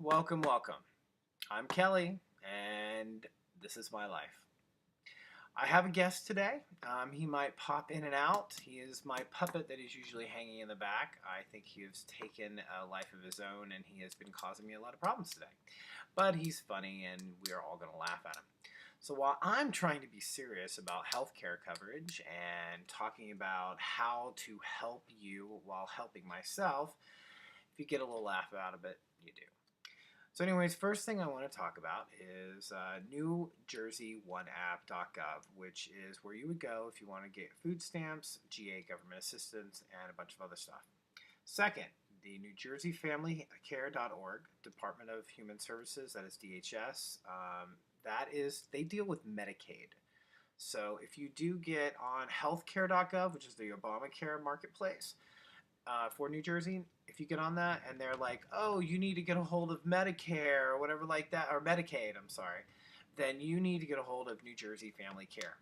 Welcome, welcome. I'm Kelley, and this is my life. I have a guest today. He might pop in and out. He is my puppet that is usually hanging in the back. I think he has taken a life of his own, and he has been causing me a lot of problems today. But he's funny, and we are all going to laugh at him. So while I'm trying to be serious about healthcare coverage and talking about how to help you while helping myself, if you get a little laugh out of it, you do. So anyways, first thing I want to talk about is NJONEApp.gov, which is where you would go if you want to get food stamps, GA government assistance, and a bunch of other stuff. Second, the New Jersey Healthcare.gov, Department of Human Services, that is DHS, they deal with Medicaid. So if you do get on Healthcare.gov, which is the Obamacare marketplace, for New Jersey, if you get on that and they're like, oh, you need to get a hold of Medicare or whatever like that, or Medicaid, I'm sorry, then you need to get a hold of New Jersey Family Care.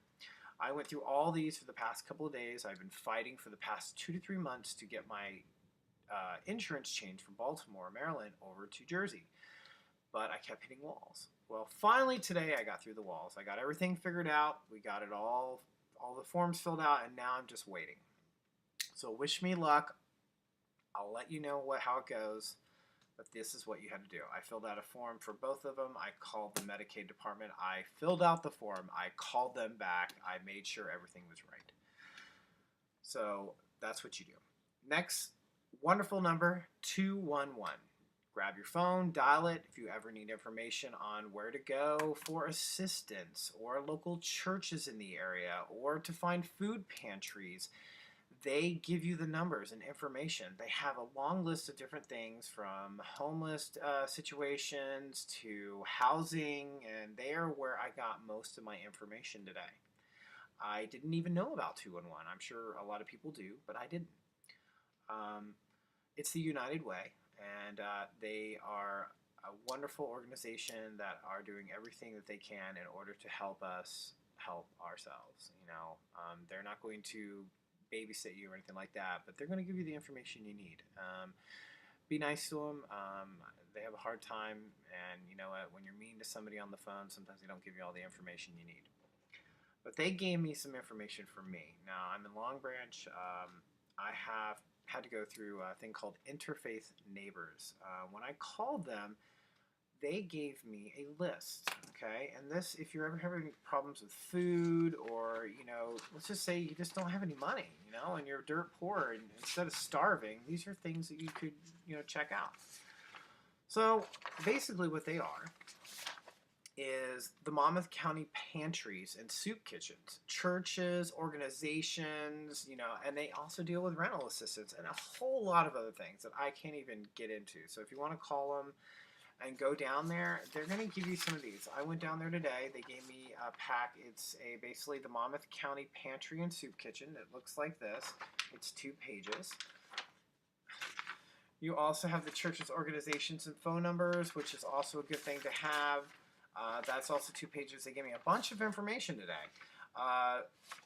I went through all these for the past couple of days. I've been fighting for the past 2 to 3 months to get my insurance changed from Baltimore, Maryland, over to Jersey. But I kept hitting walls. Well, finally today I got through the walls. I got everything figured out. We got it all the forms filled out, and now I'm just waiting. So wish me luck. I'll let you know how it goes, but this is what you had to do. I filled out a form for both of them. I called the Medicaid department. I filled out the form. I called them back. I made sure everything was right. So that's what you do. Next, wonderful number, 211. Grab your phone, dial it if you ever need information on where to go for assistance or local churches in the area or to find food pantries. They give you the numbers and information. They have a long list of different things from homeless situations to housing, and they are where I got most of my information today. I didn't even know about 211. I'm sure a lot of people do, but I didn't. It's the United Way, and they are a wonderful organization that are doing everything that they can in order to help us help ourselves. They're not going to babysit you or anything like that, but they're going to give you the information you need. Be nice to them. They have a hard time, and you know what? When you're mean to somebody on the phone, sometimes they don't give you all the information you need. But they gave me some information for me. Now, I'm in Long Branch. I have had to go through a thing called Interfaith Neighbors. When I called them, they gave me a list, okay? And this, if you're ever having problems with food or, let's just say you just don't have any money, and you're dirt poor, and instead of starving, these are things that you could, check out. So basically what they are is the Monmouth County pantries and soup kitchens, churches, organizations, and they also deal with rental assistance and a whole lot of other things that I can't even get into. So if you want to call them and go down there, they're going to give you some of these. I went down there today. They gave me a pack. It's basically the Monmouth County Pantry and Soup Kitchen. It looks like this. It's 2 pages. You also have the church's organizations and phone numbers, which is also a good thing to have. That's also 2 pages. They gave me a bunch of information today.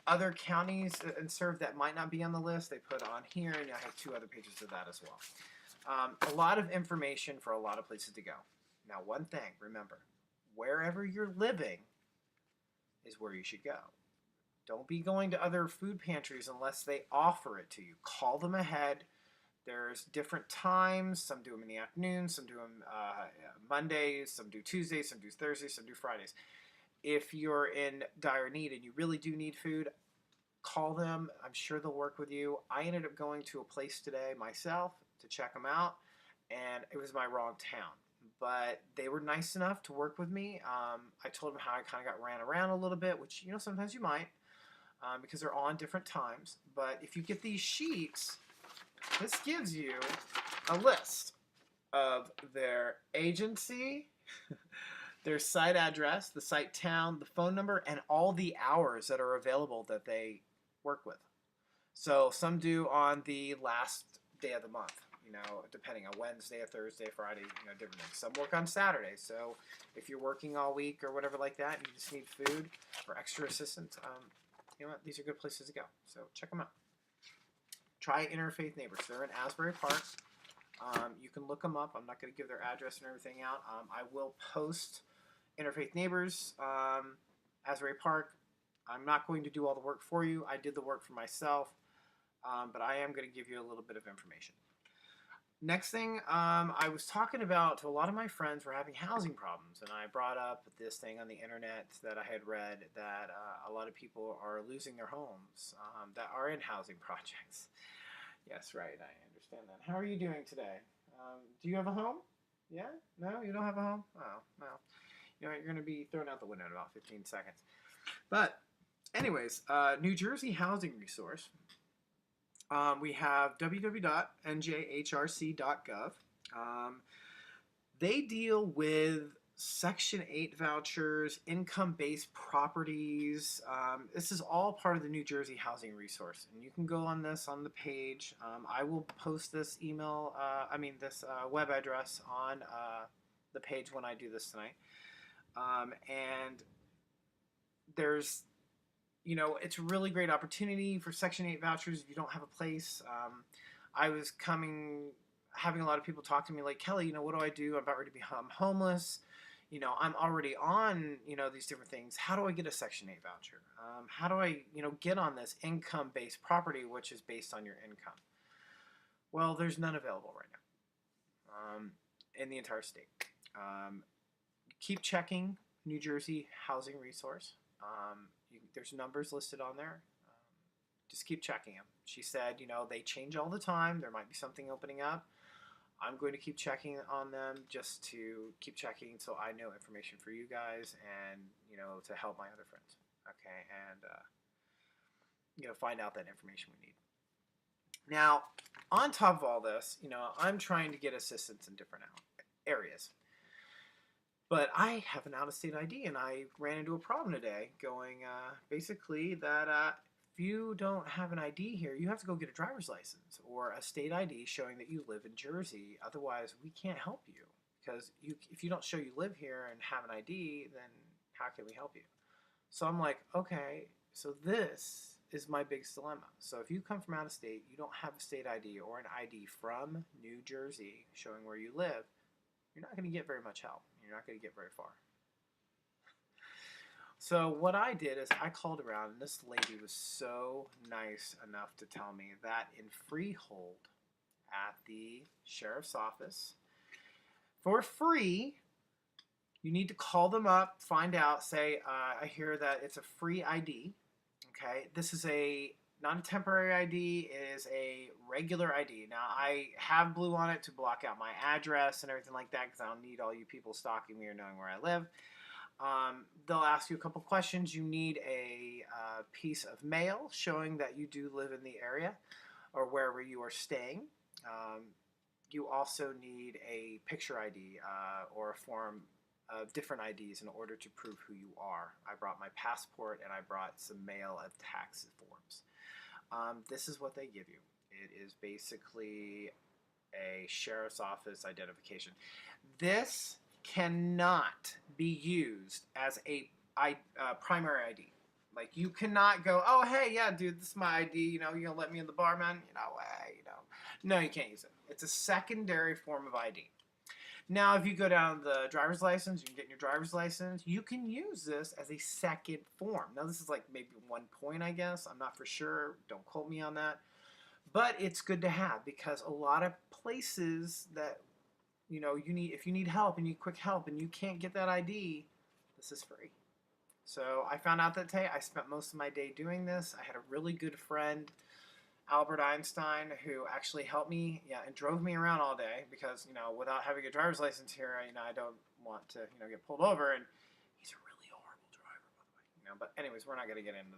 Other counties and served that might not be on the list, they put on here, and I have 2 other pages of that as well. A lot of information for a lot of places to go. Now, one thing, remember, wherever you're living is where you should go. Don't be going to other food pantries unless they offer it to you. Call them ahead. There's different times. Some do them in the afternoon. Some do them Mondays. Some do Tuesdays. Some do Thursdays. Some do Fridays. If you're in dire need and you really do need food, call them. I'm sure they'll work with you. I ended up going to a place today myself to check them out, and it was my wrong town. But they were nice enough to work with me. I told them how I kind of got ran around a little bit, which, sometimes you might, because they're on different times. But if you get these sheets, this gives you a list of their agency, their site address, the site town, the phone number, and all the hours that are available that they work with. So some do on the last day of the month, depending on Wednesday, or Thursday, Friday, different things. Some work on Saturdays. So if you're working all week or whatever like that, and you just need food or extra assistance, these are good places to go. So check them out. Try Interfaith Neighbors. They're in Asbury Park. You can look them up. I'm not going to give their address and everything out. I will post Interfaith Neighbors, Asbury Park. I'm not going to do all the work for you. I did the work for myself, but I am going to give you a little bit of information. Next thing, I was talking about to a lot of my friends were having housing problems, and I brought up this thing on the internet that I had read that a lot of people are losing their homes that are in housing projects. Yes, right, I understand that. How are you doing today? Do you have a home? Yeah? No, you don't have a home? Oh, well. You know, you're going to be thrown out the window in about 15 seconds. But anyways, New Jersey Housing Resource. We have www.NJHRC.gov. They deal with Section 8 vouchers, income-based properties. This is all part of the New Jersey Housing Resource. And you can go on this on the page. I will post this this web address on the page when I do this tonight. And there's, it's a really great opportunity for Section 8 vouchers if you don't have a place. I was having a lot of people talk to me like, Kelley, what do I do? I'm about ready to become homeless. I'm already on, these different things. How do I get a Section 8 voucher? How do I, get on this income-based property, which is based on your income? Well, there's none available right now in the entire state. Keep checking New Jersey Housing Resource. There's numbers listed on there. Just keep checking them. She said, they change all the time. There might be something opening up. I'm going to keep checking on them just to keep checking so I know information for you guys and, to help my other friends. Okay, and, find out that information we need. Now, on top of all this, I'm trying to get assistance in different areas. But I have an out-of-state ID, and I ran into a problem today going, basically, that if you don't have an ID here, you have to go get a driver's license or a state ID showing that you live in Jersey. Otherwise, we can't help you. Because if you don't show you live here and have an ID, then how can we help you? So I'm like, okay, so this is my biggest dilemma. So if you come from out of state, you don't have a state ID or an ID from New Jersey showing where you live, you're not going to get very much help. You're not going to get very far. So what I did is I called around, and this lady was so nice enough to tell me that in Freehold at the sheriff's office, for free, you need to call them up, find out, say, I hear that it's a free ID. Okay, this is not a temporary ID, it is a regular ID. Now, I have blue on it to block out my address and everything like that because I don't need all you people stalking me or knowing where I live. They'll ask you a couple questions. You need a piece of mail showing that you do live in the area or wherever you are staying. You also need a picture ID or a form of different IDs in order to prove who you are. I brought my passport and I brought some mail of tax forms. This is what they give you. It is basically a sheriff's office identification. This cannot be used as a primary ID. Like, you cannot go, oh, hey, yeah, dude, this is my ID, you're going to let me in the bar, man? No, you can't use it. It's a secondary form of ID. Now, if you go down to the driver's license, you can get your driver's license, you can use this as a second form. Now, this is like maybe 1 point, I guess. I'm not for sure. Don't quote me on that. But it's good to have because a lot of places that, if you need help and you need quick help and you can't get that ID, this is free. So I found out that day. I spent most of my day doing this. I had a really good friend, Albert Einstein, who actually helped me, and drove me around all day because, without having a driver's license here, I don't want to, get pulled over. And he's a really horrible driver, by the way. But anyways, we're not going to get into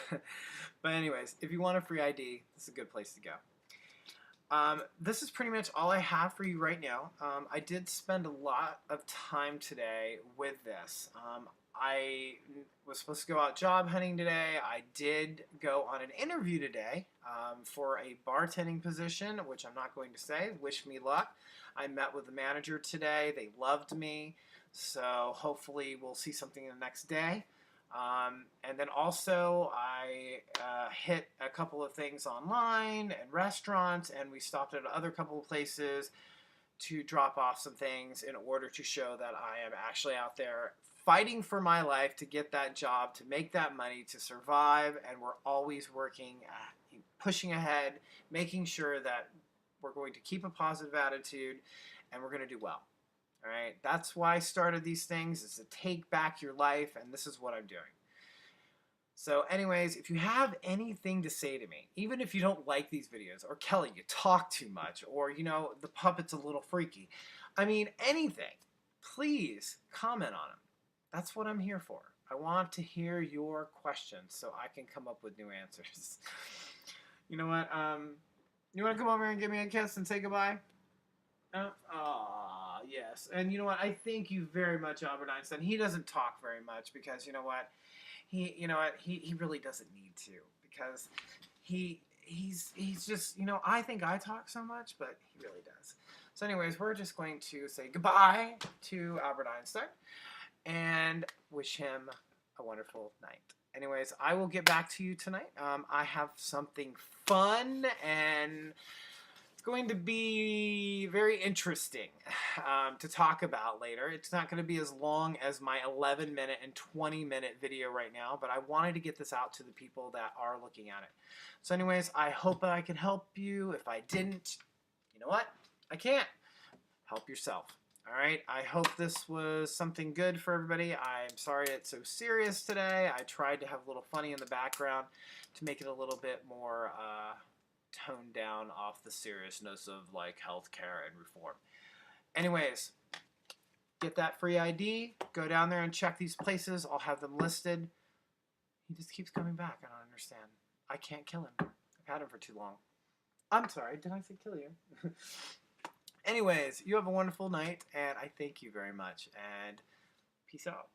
that. But anyways, if you want a free ID, this is a good place to go. This is pretty much all I have for you right now. I did spend a lot of time today with this. I was supposed to go out job hunting today. I did go on an interview today for a bartending position, which I'm not going to say. Wish me luck. I met with the manager today. They loved me. So hopefully we'll see something the next day. And then also I hit a couple of things online and restaurants, and we stopped at other couple of places to drop off some things in order to show that I am actually out there fighting for my life to get that job, to make that money, to survive, and we're always working, pushing ahead, making sure that we're going to keep a positive attitude, and we're going to do well. All right, that's why I started these things, is to take back your life, and this is what I'm doing. So anyways, if you have anything to say to me, even if you don't like these videos, or Kelley, you talk too much, or, you know, the puppet's a little freaky, I mean, anything, please comment on them. That's what I'm here for. I want to hear your questions so I can come up with new answers. You know what? You want to come over and give me a kiss and say goodbye? Aw, yes. And you know what? I thank you very much, Albert Einstein. He doesn't talk very much because, you know what? He really doesn't need to, because he's just, you know, I think I talk so much, but he really does. So anyways, we're just going to say goodbye to Albert Einstein and wish him a wonderful night. Anyways, I will get back to you tonight. I have something fun, and it's going to be very interesting to talk about later. It's not going to be as long as my 11-minute and 20-minute video right now, but I wanted to get this out to the people that are looking at it. So anyways, I hope I can help you. If I didn't, you know what? I can't. Help yourself. All right, I hope this was something good for everybody. I'm sorry it's so serious today. I tried to have a little funny in the background to make it a little bit more toned down off the seriousness of like healthcare and reform. Anyways, get that free ID. Go down there and check these places. I'll have them listed. He just keeps coming back. I don't understand. I can't kill him. I've had him for too long. I'm sorry. Did I say kill you? Anyways, you have a wonderful night, and I thank you very much, and peace out.